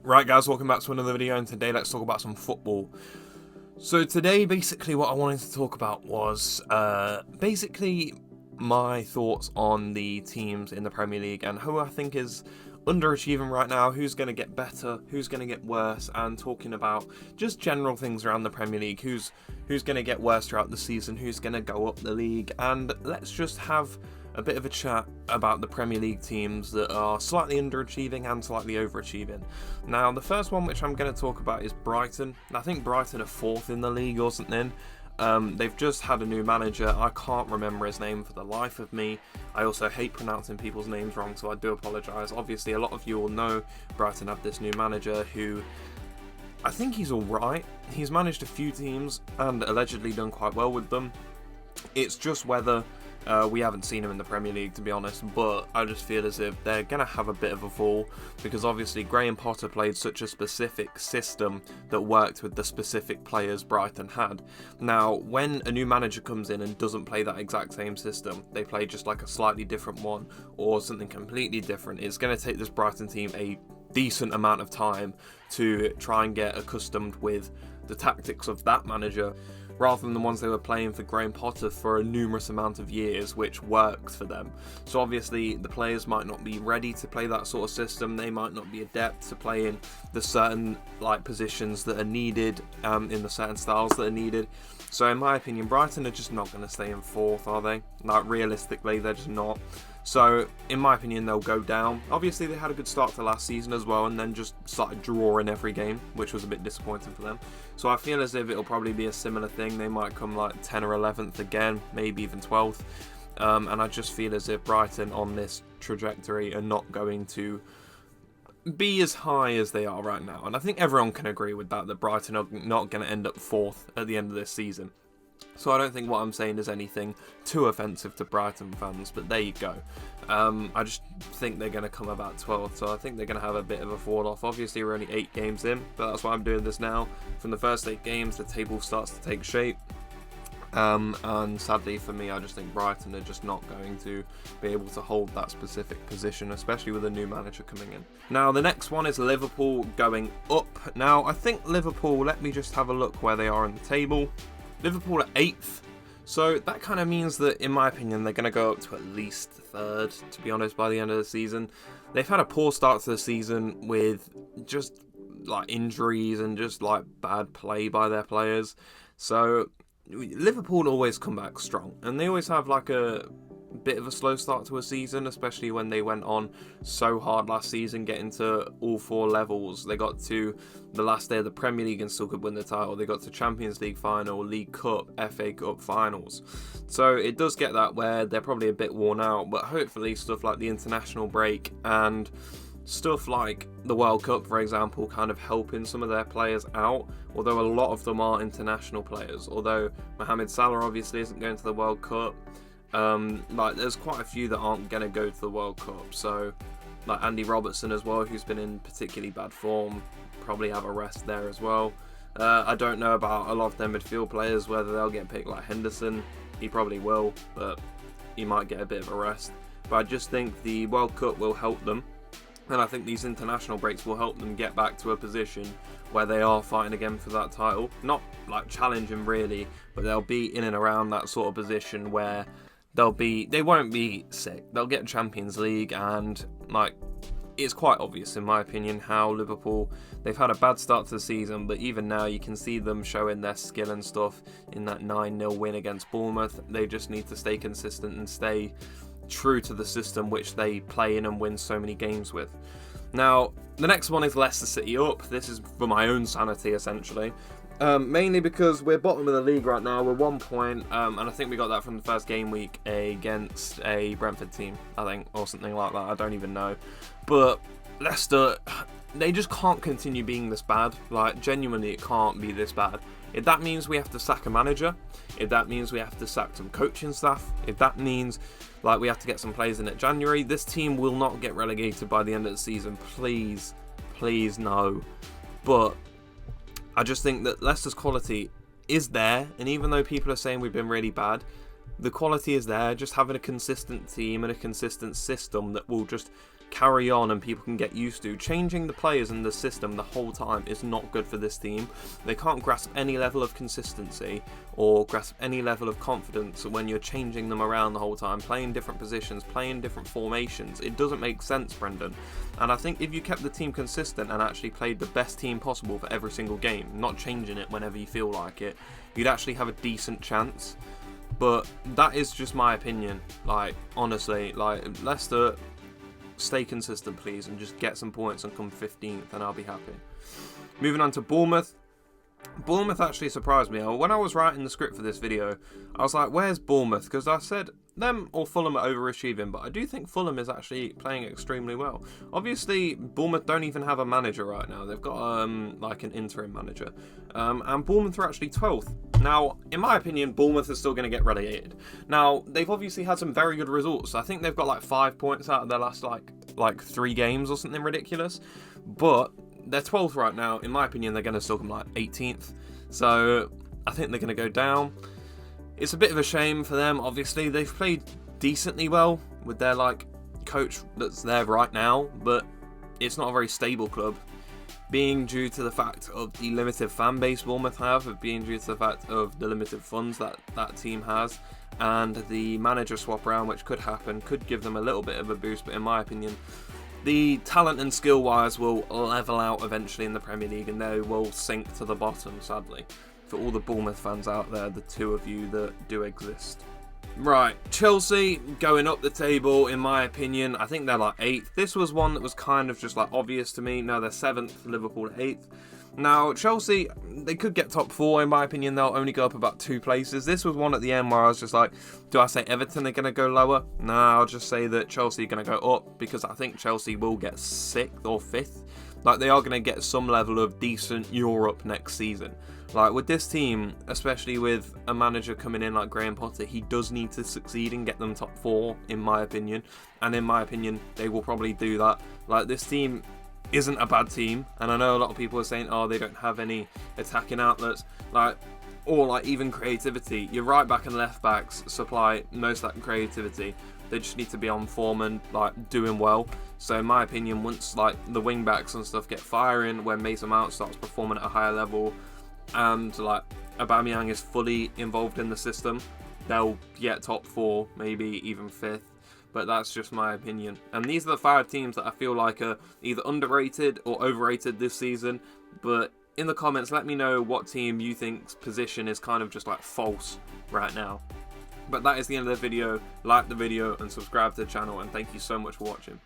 Right guys, welcome back to another video, and today let's talk about some football. So today basically what I wanted to talk about was basically my thoughts on the teams in the Premier League and who I think is underachieving right now, who's going to get better, who's going to get worse, and talking about just general things around the Premier League, who's going to get worse throughout the season, who's going to go up the league, and let's just have a bit of a chat about the Premier League teams that are slightly underachieving and slightly overachieving. Now, the first one which I'm going to talk about is Brighton. I think Brighton are 4th in the league or something. They've just had a new manager. I can't remember his name for the life of me. I also hate pronouncing people's names wrong, so I do apologise. Obviously, a lot of you will know Brighton have this new manager who I think he's alright. He's managed a few teams and allegedly done quite well with them. It's just whether we haven't seen him in the Premier League, to be honest, but I just feel as if they're going to have a bit of a fall because obviously Graham Potter played such a specific system that worked with the specific players Brighton had. Now, when a new manager comes in and doesn't play that exact same system, they play just like a slightly different one or something completely different, it's going to take this Brighton team a decent amount of time to try and get accustomed with the tactics of that manager, rather than the ones they were playing for Graham Potter for a numerous amount of years, which worked for them. So obviously the players might not be ready to play that sort of system, they might not be adept to playing the certain positions that are needed, in the certain styles that are needed. So in my opinion, Brighton are just not going to stay in 4th, are they? Like, realistically, they're just not. So, in my opinion, they'll go down. Obviously, they had a good start to last season as well, and then just started drawing every game, which was a bit disappointing for them. So I feel as if it'll probably be a similar thing. They might come like 10th or 11th again, maybe even 12th. And I just feel as if Brighton on this trajectory are not going to be as high as they are right now. And I think everyone can agree with that Brighton are not going to end up 4th at the end of this season. So I don't think what I'm saying is anything too offensive to Brighton fans, but there you go. I just think they're going to come about 12th, so I think they're going to have a bit of a fall off. Obviously, we're only 8 games in, but that's why I'm doing this now. From the first 8 games, the table starts to take shape. And sadly for me, I just think Brighton are just not going to be able to hold that specific position, especially with a new manager coming in. Now, the next one is Liverpool going up. Now, I think Liverpool, let me just have a look where they are in the table. Liverpool are 8th, so that kind of means that, in my opinion, they're going to go up to at least 3rd, to be honest, by the end of the season. They've had a poor start to the season with just injuries and just bad play by their players. So Liverpool always come back strong, and they always have a bit of a slow start to a season, especially when they went on so hard last season, getting to all 4 levels. They got to the last day of the Premier League and still could win the title. They got to Champions League final, League Cup, FA Cup finals. So it does get that where they're probably a bit worn out, but hopefully stuff like the international break and stuff like the World Cup, for example, kind of helping some of their players out, although a lot of them are international players. Although Mohamed Salah obviously isn't going to the World Cup. There's quite a few that aren't going to go to the World Cup, so Andy Robertson as well, who's been in particularly bad form, probably have a rest there as well. I don't know about a lot of their midfield players, whether they'll get picked like Henderson. He probably will, but he might get a bit of a rest. But I just think the World Cup will help them, and I think these international breaks will help them get back to a position where they are fighting again for that title. Not challenging really, but they'll be in and around that sort of position where they won't be sick. They'll get Champions League, and it's quite obvious in my opinion how Liverpool, they've had a bad start to the season, but even now you can see them showing their skill and stuff in that 9-0 win against Bournemouth. They just need to stay consistent and stay true to the system which they play in and win so many games with. Now, the next one is Leicester City up. This is for my own sanity essentially. Mainly because we're bottom of the league right now. We're 1 point, and I think we got that from the first game week against a Brentford team, I think, or something like that. I don't even know. But Leicester, they just can't continue being this bad. Genuinely, it can't be this bad. If that means we have to sack a manager, if that means we have to sack some coaching staff, if that means we have to get some players in at January, this team will not get relegated by the end of the season. Please, please no. But I just think that Leicester's quality is there, and even though people are saying we've been really bad, the quality is there. Just having a consistent team and a consistent system that will just carry on and people can get used to. Changing the players and the system the whole time is not good for this team. They can't grasp any level of consistency or grasp any level of confidence when you're changing them around the whole time, playing different positions, playing different formations. It doesn't make sense, Brendan. And I think if you kept the team consistent and actually played the best team possible for every single game, not changing it whenever you feel like it, you'd actually have a decent chance. But that is just my opinion. Like, honestly, like, Leicester, stay consistent, please, and just get some points and come 15th, and I'll be happy. Moving on to Bournemouth. Bournemouth actually surprised me. When I was writing the script for this video, I was like, where's Bournemouth? Because I said them or Fulham are overachieving, but I do think Fulham is actually playing extremely well. Obviously, Bournemouth don't even have a manager right now. They've got like an interim manager. And Bournemouth are actually 12th. Now, in my opinion, Bournemouth is still going to get relegated. Now, they've obviously had some very good results. I think they've got like 5 points out of their last like 3 games or something ridiculous. But they're 12th right now. In my opinion, they're going to still come like 18th. So I think they're going to go down. It's a bit of a shame for them. Obviously, they've played decently well with their like coach that's there right now, but it's not a very stable club. Being due to the fact of the limited fan base Bournemouth have, being due to the fact of the limited funds that that team has, and the manager swap around, which could happen, could give them a little bit of a boost. But in my opinion, the talent and skill wise will level out eventually in the Premier League, and they will sink to the bottom, sadly. For all the Bournemouth fans out there, the 2 of you that do exist. Right, Chelsea going up the table, in my opinion. I think they're like 8th. This was one that was kind of just like obvious to me. No, they're 7th, Liverpool 8th. Now, Chelsea, they could get top 4. In my opinion, they'll only go up about 2 places. This was one at the end where I was just like, do I say Everton are going to go lower? No, I'll just say that Chelsea are going to go up, because I think Chelsea will get 6th or 5th. Like, they are going to get some level of decent Europe next season. Like, with this team, especially with a manager coming in like Graham Potter, he does need to succeed and get them top 4, in my opinion. And in my opinion, they will probably do that. Like, this team isn't a bad team, and I know a lot of people are saying, oh, they don't have any attacking outlets, like, or like even creativity. Your right back and left backs supply most of that creativity. They just need to be on form and like doing well. So in my opinion, once like the wing backs and stuff get firing, when Mason Mount starts performing at a higher level, and like Aubameyang is fully involved in the system, they'll get top 4, maybe even 5th. But that's just my opinion. And these are the 5 teams that I feel like are either underrated or overrated this season. But in the comments, let me know what team you think's position is kind of just like false right now. But that is the end of the video. Like the video and subscribe to the channel, and thank you so much for watching.